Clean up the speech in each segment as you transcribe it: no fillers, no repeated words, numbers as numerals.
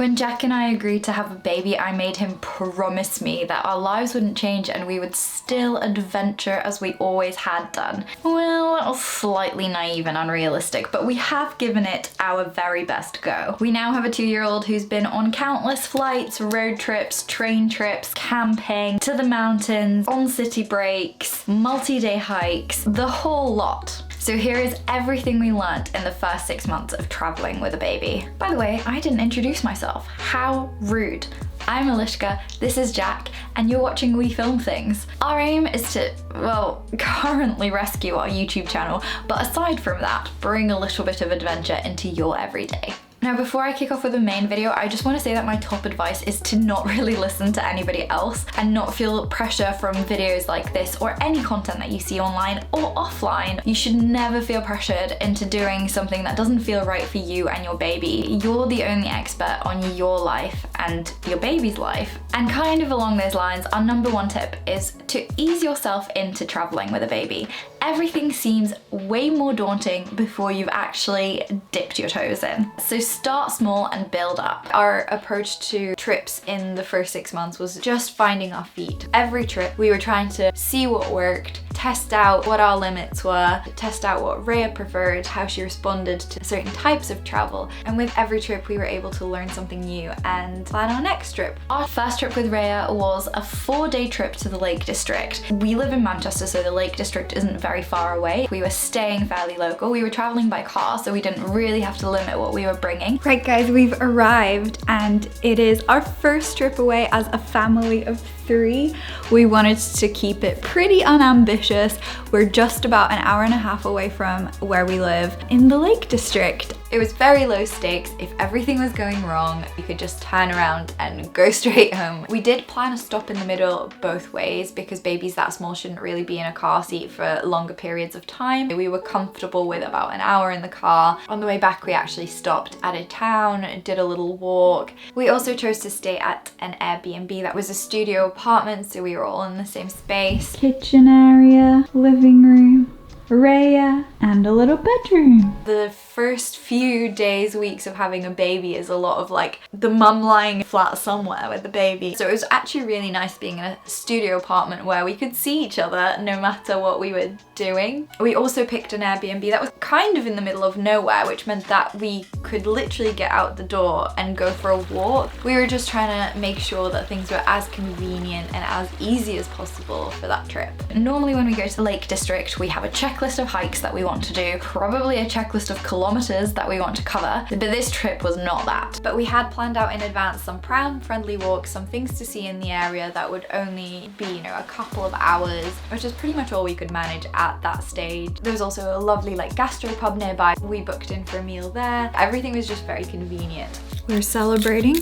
When Jack and I agreed to have a baby, I made him promise me that our lives wouldn't change and we would still adventure as we always had done. Well, that was slightly naive and unrealistic, but we have given it our very best go. We now have a 2-year-old who's been on countless flights, road trips, train trips, camping, to the mountains, on city breaks, multi-day hikes, the whole lot. So here is everything we learnt in the first 6 months of traveling with a baby. By the way, I didn't introduce myself. How rude. I'm Eliska, this is Jack, and you're watching We Film Things. Our aim is to, well, currently rescue our YouTube channel, but aside from that, bring a little bit of adventure into your everyday. Now, before I kick off with the main video, I just want to say that my top advice is to not really listen to anybody else and not feel pressure from videos like this or any content that you see online or offline. You should never feel pressured into doing something that doesn't feel right for you and your baby. You're the only expert on your life and your baby's life. And kind of along those lines, our number one tip is to ease yourself into traveling with a baby. Everything seems way more daunting before you've actually dipped your toes in. So start small and build up. Our approach to trips in the first 6 months was just finding our feet. Every trip we were trying to see what worked, test out what our limits were, test out what Rhea preferred, how she responded to certain types of travel. And with every trip we were able to learn something new and plan our next trip. Our first trip with Rhea was a 4-day trip to the Lake District. We live in Manchester, so the Lake District isn't very far away. We were staying fairly local. We were traveling by car, so we didn't really have to limit what we were bringing. Right guys, we've arrived and it is our first trip away as a family of 3. We wanted to keep it pretty unambitious. We're just about an hour and a half away from where we live in the Lake District. It was very low stakes. If everything was going wrong, you could just turn around and go straight home. We did plan a stop in the middle both ways because babies that small shouldn't really be in a car seat for longer periods of time. We were comfortable with about an hour in the car. On the way back, we actually stopped at a town, did a little walk. We also chose to stay at an Airbnb that was a studio apartment, so we were all in the same space. Kitchen area, living room, Rhea, and a little bedroom. The first few days, weeks of having a baby is a lot of like the mum lying flat somewhere with the baby. So it was actually really nice being in a studio apartment where we could see each other no matter what we were doing. We also picked an Airbnb that was kind of in the middle of nowhere, which meant that we could literally get out the door and go for a walk. We were just trying to make sure that things were as convenient and as easy as possible for that trip. Normally when we go to the Lake District, we have a checklist of hikes that we want to do, probably a checklist of kilometers that we want to cover, but this trip was not that. But we had planned out in advance some pram-friendly walks, some things to see in the area that would only be, you know, a couple of hours, which is pretty much all we could manage at that stage. There was also a lovely like gastropub nearby. We booked in for a meal there. Everything was just very convenient. We're celebrating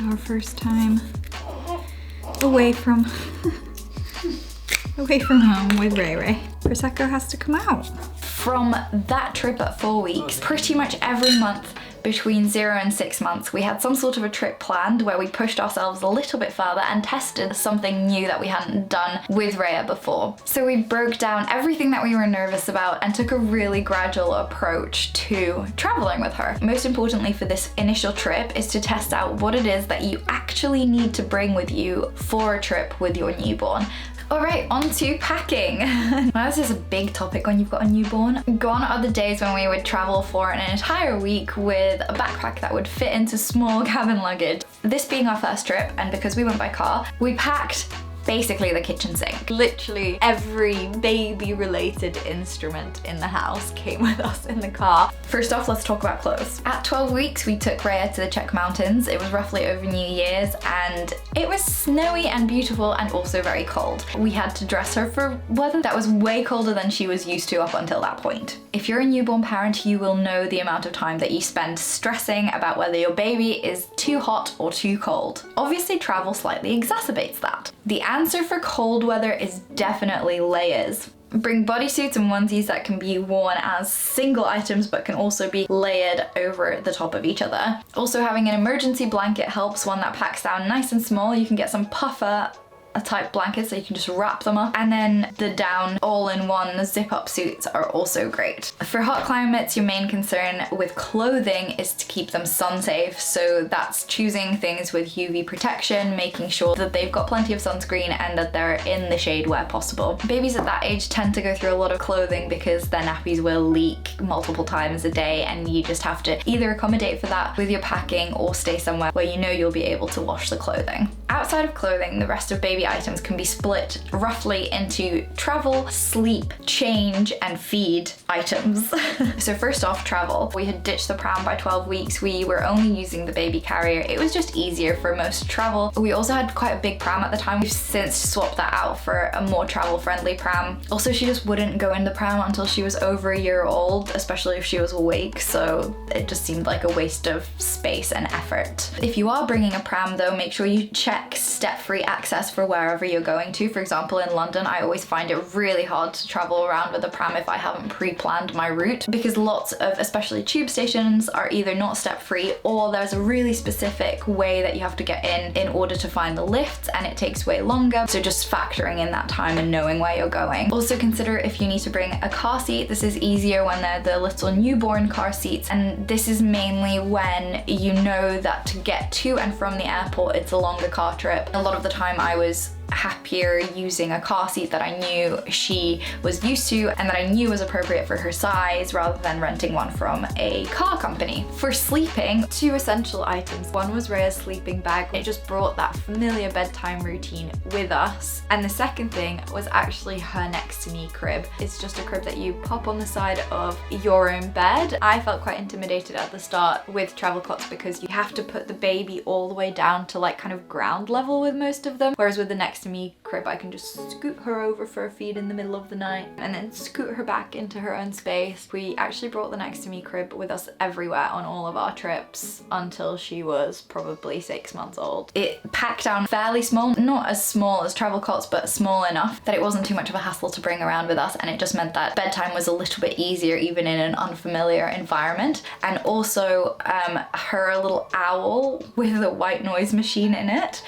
our first time away from home with Ray Ray. Prosecco has to come out. From that trip at 4 weeks, pretty much every month between 0 and 6 months, we had some sort of a trip planned where we pushed ourselves a little bit further and tested something new that we hadn't done with Rhea before. So we broke down everything that we were nervous about and took a really gradual approach to traveling with her. Most importantly for this initial trip is to test out what it is that you actually need to bring with you for a trip with your newborn. Alright, on to packing. Now this is a big topic when you've got a newborn. Gone are the days when we would travel for an entire week with a backpack that would fit into small cabin luggage. This being our first trip, and because we went by car, we packed basically the kitchen sink. Literally every baby related instrument in the house came with us in the car. First off, let's talk about clothes. At 12 weeks, we took Rhea to the Czech Mountains. It was roughly over New Year's and it was snowy and beautiful and also very cold. We had to dress her for weather that was way colder than she was used to up until that point. If you're a newborn parent, you will know the amount of time that you spend stressing about whether your baby is too hot or too cold. Obviously, travel slightly exacerbates that. The answer for cold weather is definitely layers. Bring bodysuits and onesies that can be worn as single items but can also be layered over the top of each other. Also, having an emergency blanket helps, one that packs down nice and small. You can get some puffer type blankets, so you can just wrap them up. And then the down all-in-one zip-up suits are also great. For hot climates, your main concern with clothing is to keep them sun safe, so that's choosing things with UV protection, making sure that they've got plenty of sunscreen and that they're in the shade where possible. Babies at that age tend to go through a lot of clothing because their nappies will leak multiple times a day, and you just have to either accommodate for that with your packing or stay somewhere where you know you'll be able to wash the clothing. Outside of clothing, the rest of baby items can be split roughly into travel, sleep, change, and feed items. So first off, travel. We had ditched the pram by 12 weeks. We were only using the baby carrier. It was just easier for most travel. We also had quite a big pram at the time. We've since swapped that out for a more travel-friendly pram. Also, she just wouldn't go in the pram until she was over a year old, especially if she was awake, so it just seemed like a waste of space and effort. If you are bringing a pram though, make sure you check step-free access for wherever you're going to. For example, in London, I always find it really hard to travel around with a pram if I haven't pre-planned my route, because lots of, especially tube stations, are either not step-free or there's a really specific way that you have to get in order to find the lifts, and it takes way longer. So just factoring in that time and knowing where you're going. Also consider if you need to bring a car seat. This is easier when they're the little newborn car seats, and this is mainly when you know that to get to and from the airport it's a longer car trip. A lot of the time I was happier using a car seat that I knew she was used to and that I knew was appropriate for her size, rather than renting one from a car company. For sleeping, 2 essential items. One was Rhea's sleeping bag. It just brought that familiar bedtime routine with us. And the second thing was actually her next to me crib. It's just a crib that you pop on the side of your own bed. I felt quite intimidated at the start with travel cots because you have to put the baby all the way down to like kind of ground level with most of them, whereas with the next to me crib I can just scoot her over for a feed in the middle of the night and then scoot her back into her own space. We actually brought the next to me crib with us everywhere on all of our trips until she was probably 6 months old. It packed down fairly small, not as small as travel cots, but small enough that it wasn't too much of a hassle to bring around with us, and it just meant that bedtime was a little bit easier even in an unfamiliar environment. And also her little owl with a white noise machine in it.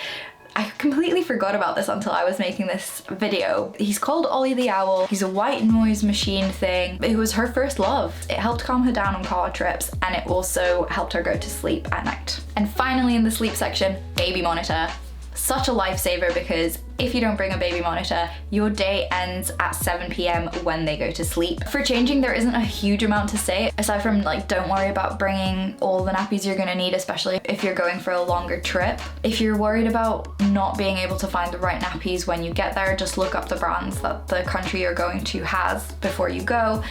I completely forgot about this until I was making this video. He's called Ollie the Owl. He's a white noise machine thing. It was her first love. It helped calm her down on car trips, and it also helped her go to sleep at night. And finally, in the sleep section, baby monitor. Such a lifesaver, because if you don't bring a baby monitor, your day ends at 7 p.m. when they go to sleep. For changing, there isn't a huge amount to say, aside from like, don't worry about bringing all the nappies you're gonna need, especially if you're going for a longer trip. If you're worried about not being able to find the right nappies when you get there, just look up the brands that the country you're going to has before you go,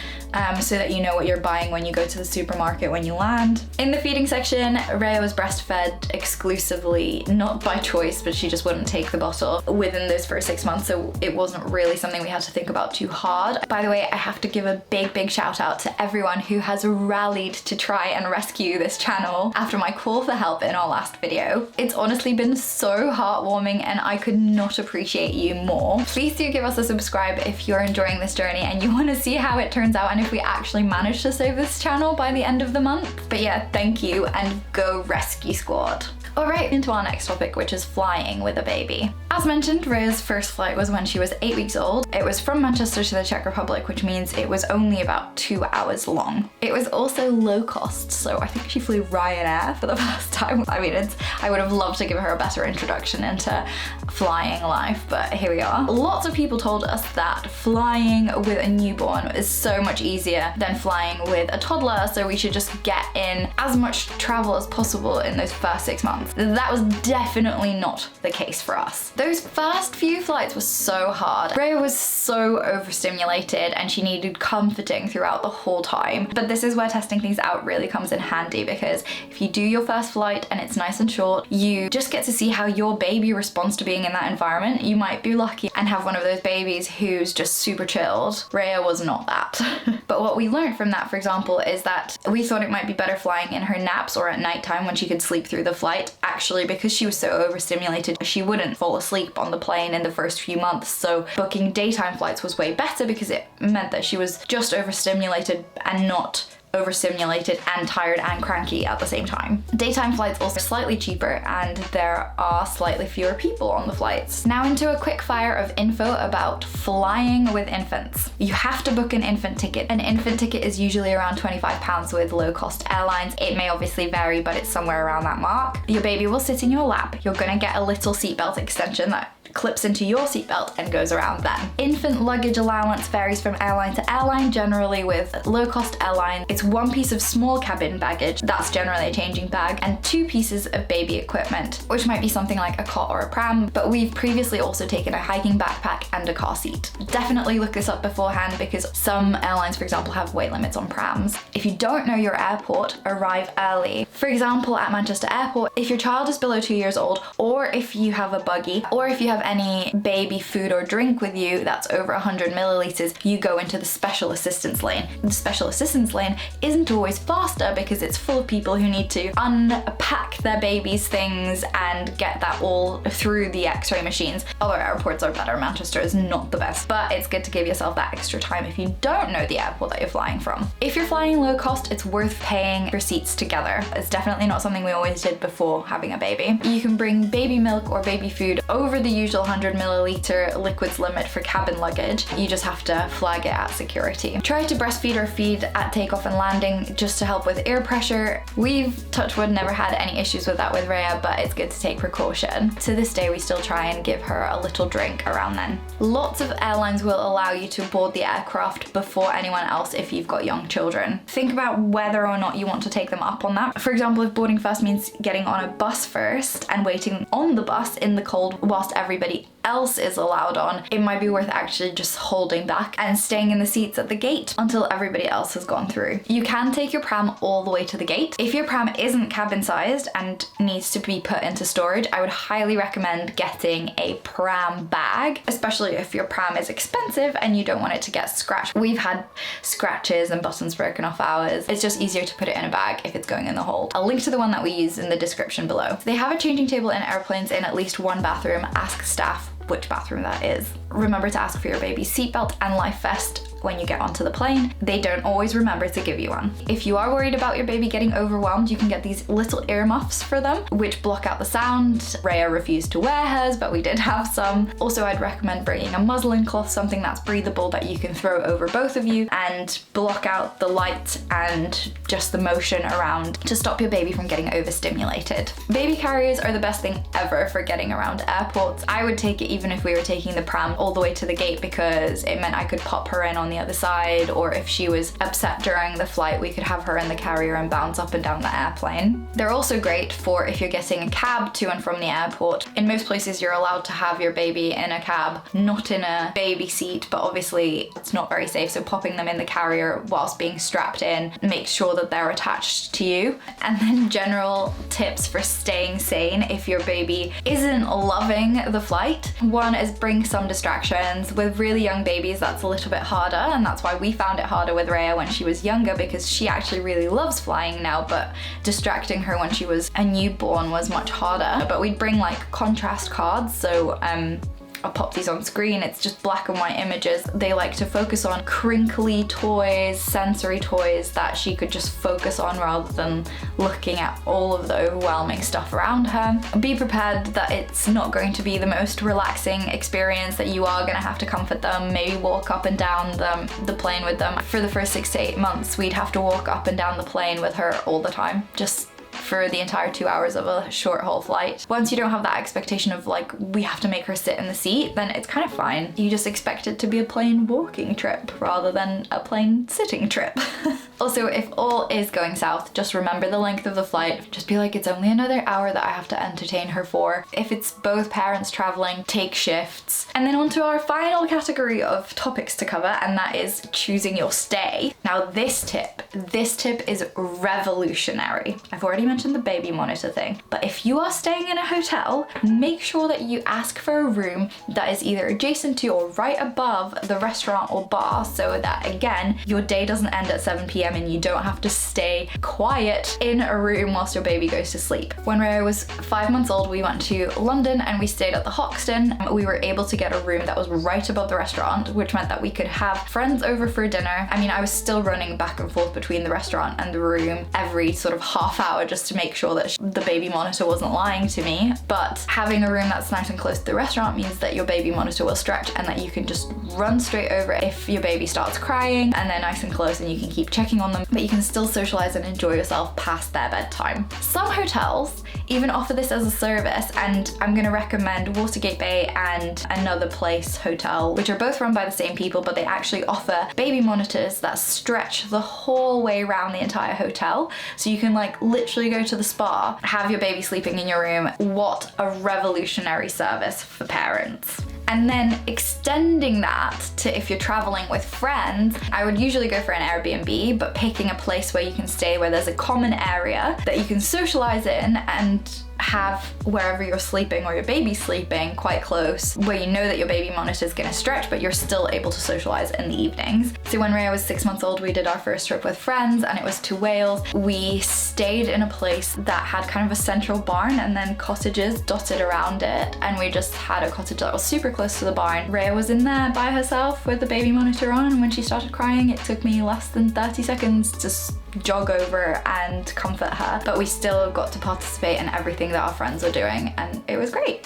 so that you know what you're buying when you go to the supermarket when you land. In the feeding section, Rhea was breastfed exclusively, not by choice, but she just wouldn't take the bottle within those first 6 months, so it wasn't really something we had to think about too hard. By the way, I have to give a big shout out to everyone who has rallied to try and rescue this channel after my call for help in our last video. It's honestly been so heartwarming, and I could not appreciate you more. Please do give us a subscribe if you're enjoying this journey and you want to see how it turns out and if we actually manage to save this channel by the end of the month. But yeah, thank you, and go rescue squad. Alright, into our next topic, which is flying with a baby. As mentioned, Rhea's first flight was when she was 8 weeks old. It was from Manchester to the Czech Republic, which means it was only about 2 hours long. It was also low cost, so I think she flew Ryanair for the first time. I mean, I would have loved to give her a better introduction into flying life, but here we are. Lots of people told us that flying with a newborn is so much easier than flying with a toddler, so we should just get in as much travel as possible in those first 6 months. That was definitely not the case for us. Those first few flights were so hard. Rhea was so overstimulated and she needed comforting throughout the whole time. But this is where testing things out really comes in handy, because if you do your first flight and it's nice and short, you just get to see how your baby responds to being in that environment. You might be lucky and have one of those babies who's just super chilled. Rhea was not that. But what we learned from that, for example, is that we thought it might be better flying in her naps or at nighttime when she could sleep through the flight. Actually, because she was so overstimulated, she wouldn't fall asleep on the plane in the first few months. So booking daytime flights was way better because it meant that she was just overstimulated and not overstimulated and tired and cranky at the same time. Daytime flights also slightly cheaper, and there are slightly fewer people on the flights. Now into a quick fire of info about flying with infants. You have to book an infant ticket. An infant ticket is usually around £25 with low-cost airlines. It may obviously vary, but it's somewhere around that mark. Your baby will sit in your lap. You're gonna get a little seatbelt extension that clips into your seatbelt and goes around then. Infant luggage allowance varies from airline to airline. Generally with low-cost airlines, it's 1 piece of small cabin baggage, that's generally a changing bag, and 2 pieces of baby equipment, which might be something like a cot or a pram, but we've previously also taken a hiking backpack and a car seat. Definitely look this up beforehand because some airlines, for example, have weight limits on prams. If you don't know your airport, arrive early. For example, at Manchester Airport, if your child is below 2 years old, or if you have a buggy, or if you have any baby food or drink with you that's over 100 milliliters, you go into the special assistance lane. The special assistance lane isn't always faster because it's full of people who need to unpack their baby's things and get that all through the x-ray machines. Other airports are better. Manchester is not the best, but it's good to give yourself that extra time if you don't know the airport that you're flying from. If you're flying low cost, it's worth paying for seats together. It's definitely not something we always did before having a baby. You can bring baby milk or baby food over the usual 100 milliliter liquids limit for cabin luggage. You just have to flag it at security. Try to breastfeed or feed at takeoff and landing just to help with air pressure. We've, touch wood, never had any issues with that with Rhea, but it's good to take precaution. To this day, we still try and give her a little drink around then. Lots of airlines will allow you to board the aircraft before anyone else if you've got young children. Think about whether or not you want to take them up on that. For example, if boarding first means getting on a bus first and waiting on the bus in the cold whilst everybody else is allowed on, it might be worth actually just holding back and staying in the seats at the gate until everybody else has gone through. You can take your pram all the way to the gate. If your pram isn't cabin sized and needs to be put into storage, I would highly recommend getting a pram bag, especially if your pram is expensive and you don't want it to get scratched. We've had scratches and buttons broken off ours. It's just easier to put it in a bag if it's going in the hold. I'll link to the one that we use in the description below. They have a changing table in airplanes in at least one bathroom. Ask staff which bathroom that is. Remember to ask for your baby's seatbelt and life vest when you get onto the plane. They don't always remember to give you one. If you are worried about your baby getting overwhelmed, you can get these little earmuffs for them, which block out the sound. Rhea refused to wear hers, but we did have some. Also, I'd recommend bringing a muslin cloth, something that's breathable that you can throw over both of you and block out the light and just the motion around to stop your baby from getting overstimulated. Baby carriers are the best thing ever for getting around airports. I would take it even if we were taking the pram all the way to the gate because it meant I could pop her in on the other side, or if she was upset during the flight, we could have her in the carrier and bounce up and down the airplane. They're also great for if you're getting a cab to and from the airport. In most places, you're allowed to have your baby in a cab, not in a baby seat, but obviously it's not very safe, so popping them in the carrier whilst being strapped in, make sure that they're attached to you. And then general tips for staying sane if your baby isn't loving the flight. One is bring some distractions. With really young babies, that's a little bit harder, and that's why we found it harder with Rhea when she was younger, because she actually really loves flying now, but distracting her when she was a newborn was much harder. But we'd bring like contrast cards, so I'll pop these on screen. It's just black and white images. They like to focus on crinkly toys, sensory toys that she could just focus on rather than looking at all of the overwhelming stuff around her. Be prepared that it's not going to be the most relaxing experience, that you are gonna have to comfort them, maybe walk up and down the plane with them. For the first 6 to 8 months, we'd have to walk up and down the plane with her all the time, just for the entire 2 hours of a short haul flight. Once you don't have that expectation of like, we have to make her sit in the seat, then it's kind of fine. You just expect it to be a plane walking trip rather than a plane sitting trip. Also, if all is going south, just remember the length of the flight. Just be like, it's only another hour that I have to entertain her for. If it's both parents traveling, take shifts. And then on to our final category of topics to cover, and that is choosing your stay. Now this tip is revolutionary. I've already mentioned the baby monitor thing, but if you are staying in a hotel, make sure that you ask for a room that is either adjacent to or right above the restaurant or bar, so that again, your day doesn't end at 7 p.m. bedtime and you don't have to stay quiet in a room whilst your baby goes to sleep. When Rhea was 5 months old, we went to London and we stayed at the Hoxton. We were able to get a room that was right above the restaurant, which meant that we could have friends over for dinner. I mean, I was still running back and forth between the restaurant and the room every sort of half hour just to make sure that the baby monitor wasn't lying to me. But having a room that's nice and close to the restaurant means that your baby monitor will stretch and that you can just run straight over if your baby starts crying, and they're nice and close and you can keep checking on them, but you can still socialize and enjoy yourself past their bedtime. Some hotels even offer this as a service, and I'm going to recommend Watergate Bay and Another Place Hotel, which are both run by the same people, but they actually offer baby monitors that stretch the whole way around the entire hotel. So you can like literally go to the spa, have your baby sleeping in your room. What a revolutionary service for parents. And then extending that to if you're traveling with friends, I would usually go for an Airbnb, but picking a place where you can stay where there's a common area that you can socialize in and have wherever you're sleeping or your baby's sleeping quite close, where you know that your baby monitor is going to stretch, but you're still able to socialize in the evenings. So when Rhea was 6 months old, we did our first trip with friends and it was to Wales. We stayed in a place that had kind of a central barn and then cottages dotted around it, and we just had a cottage that was super close to the barn. Rhea was in there by herself with the baby monitor on, and when she started crying, it took me less than 30 seconds to jog over and comfort her, but we still got to participate in everything that our friends were doing, and it was great.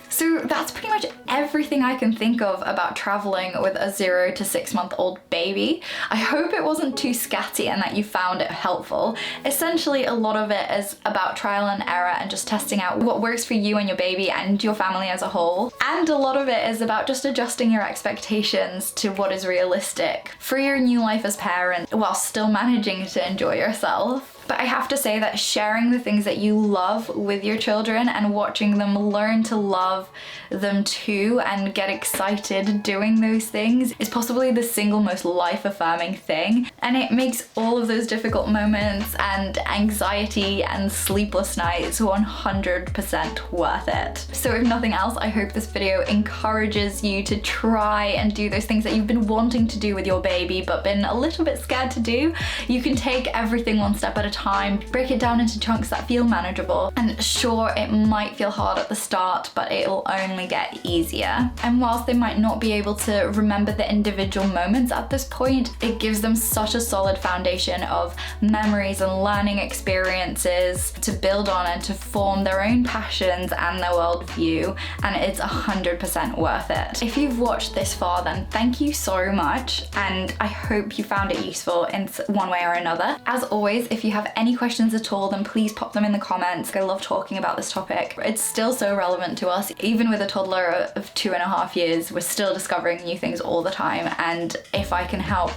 So that's pretty much everything I can think of about traveling with a 0 to 6 month old baby. I hope it wasn't too scatty and that you found it helpful. Essentially, a lot of it is about trial and error and just testing out what works for you and your baby and your family as a whole. And a lot of it is about just adjusting your expectations to what is realistic for your new life as parent while still managing to enjoy yourself. But I have to say that sharing the things that you love with your children and watching them learn to love them too and get excited doing those things is possibly the single most life-affirming thing. And it makes all of those difficult moments and anxiety and sleepless nights 100% worth it. So if nothing else, I hope this video encourages you to try and do those things that you've been wanting to do with your baby but been a little bit scared to do. You can take everything one step at a time, break it down into chunks that feel manageable, and sure, it might feel hard at the start, but it'll only get easier. And whilst they might not be able to remember the individual moments at this point, it gives them such a solid foundation of memories and learning experiences to build on and to form their own passions and their worldview, and it's 100% worth it. If you've watched this far, then thank you so much, and I hope you found it useful in one way or another. As always, if you have any questions at all, then please pop them in the comments. I love talking about this topic. It's still so relevant to us. Even with a toddler of 2.5 years, we're still discovering new things all the time. And if I can help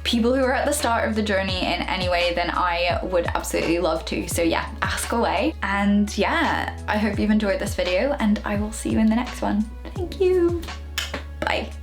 people who are at the start of the journey in any way, then I would absolutely love to. So yeah, ask away. And yeah, I hope you've enjoyed this video and I will see you in the next one. Thank you. Bye.